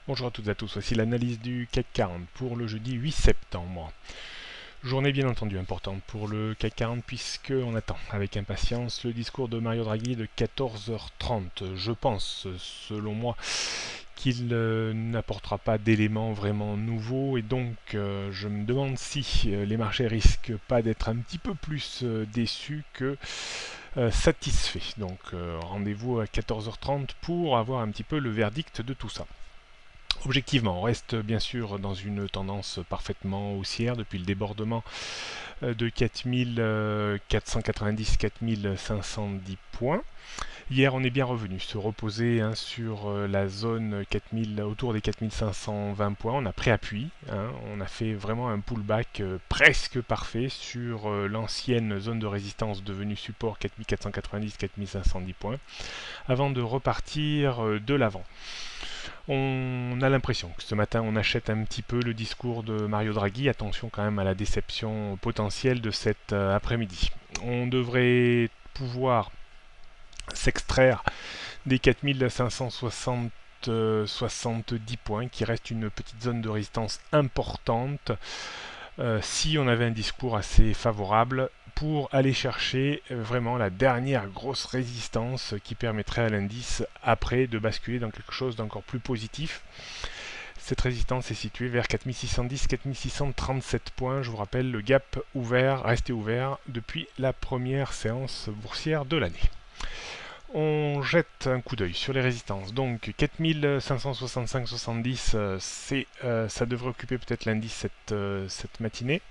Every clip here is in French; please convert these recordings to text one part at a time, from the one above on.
Bonjour à toutes et à tous, voici l'analyse du CAC 40 pour le jeudi 8 septembre. Journée bien entendu importante pour le CAC 40 puisqu'on attend avec impatience le discours de Mario Draghi de 14h30. Je pense, selon moi, qu'il n'apportera pas d'éléments vraiment nouveaux et donc je me demande si les marchés risquent pas d'être un petit peu plus déçus que satisfaits. Donc rendez-vous à 14h30 pour avoir un petit peu le verdict de tout ça. Objectivement, on reste bien sûr dans une tendance parfaitement haussière depuis le débordement de 4490-4510 points. Hier, on est bien revenu se reposer sur la zone 4000, autour des 4520 points. On a pris appui, on a fait vraiment un pullback presque parfait sur l'ancienne zone de résistance devenue support 4490-4510 points, avant de repartir de l'avant. On a l'impression que ce matin on achète un petit peu le discours de Mario Draghi. Attention quand même à la déception potentielle de cet après-midi. On devrait pouvoir s'extraire des 4560 70 points qui reste une petite zone de résistance importante si on avait un discours assez favorable pour aller chercher vraiment la dernière grosse résistance qui permettrait à l'indice après de basculer dans quelque chose d'encore plus positif. Cette résistance est située vers 4610-4637 points. Je vous rappelle, le gap ouvert, resté ouvert depuis la première séance boursière de l'année. On jette un coup d'œil sur les résistances. Donc 4565-70, ça devrait occuper peut-être l'indice cette matinée.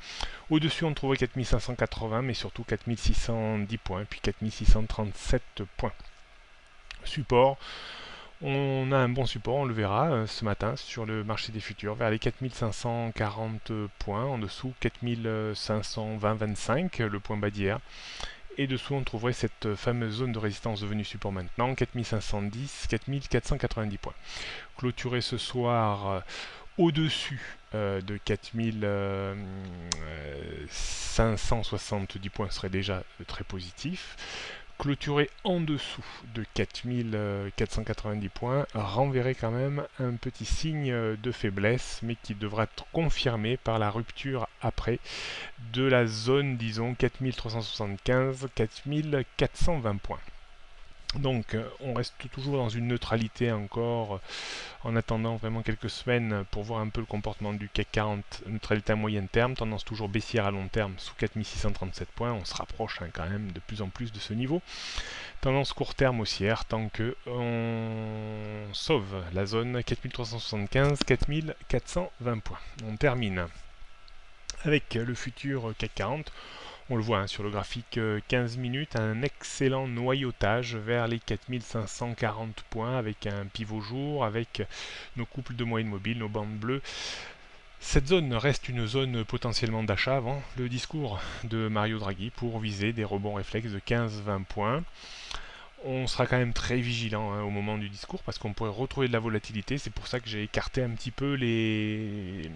Au-dessus, on trouverait 4580, mais surtout 4610 points, puis 4637 points. Support, on a un bon support, on le verra ce matin sur le marché des futurs, vers les 4540 points, en dessous 4520-25, le point bas d'hier. Et dessous, on trouverait cette fameuse zone de résistance devenue support maintenant, 4510-4490 points. Clôturer ce soir au-dessus de 4570 points serait déjà très positif. Clôturer en dessous de 4490 points renverrait quand même un petit signe de faiblesse, mais qui devra être confirmé par la rupture après de la zone, disons, 4375-4420 points. Donc on reste toujours dans une neutralité encore en attendant vraiment quelques semaines pour voir un peu le comportement du CAC 40, neutralité à moyen terme, tendance toujours baissière à long terme sous 4637 points, on se rapproche quand même de plus en plus de ce niveau. Tendance court terme haussière tant que on sauve la zone 4375-4420 points. On termine avec le futur CAC 40. On le voit sur le graphique 15 minutes, un excellent noyautage vers les 4540 points avec un pivot jour, avec nos couples de moyenne mobile, nos bandes bleues. Cette zone reste une zone potentiellement d'achat avant le discours de Mario Draghi pour viser des rebonds réflexes de 15-20 points. On sera quand même très vigilant au moment du discours parce qu'on pourrait retrouver de la volatilité. C'est pour ça que j'ai écarté un petit peu les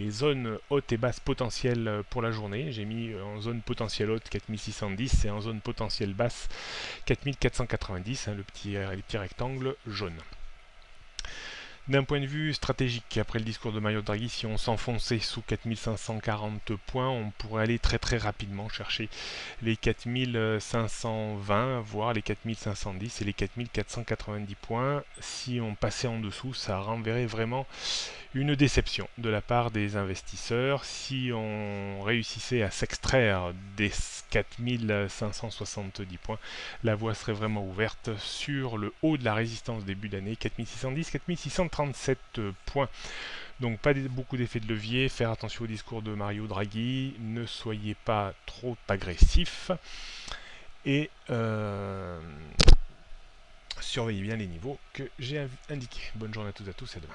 zones hautes et basses potentielles pour la journée. J'ai mis en zone potentielle haute 4610 et en zone potentielle basse 4490, les petits rectangles jaunes. D'un point de vue stratégique, après le discours de Mario Draghi, si on s'enfonçait sous 4540 points, on pourrait aller très très rapidement chercher les 4520, voire les 4510 et les 4490 points. Si on passait en dessous, ça renverrait vraiment une déception de la part des investisseurs. Si on réussissait à s'extraire des 4570 points, la voie serait vraiment ouverte sur le haut de la résistance début d'année, 4610-4637 points. Donc pas beaucoup d'effets de levier, faire attention au discours de Mario Draghi, ne soyez pas trop agressif et surveillez bien les niveaux que j'ai indiqués. Bonne journée à toutes et à tous et à demain.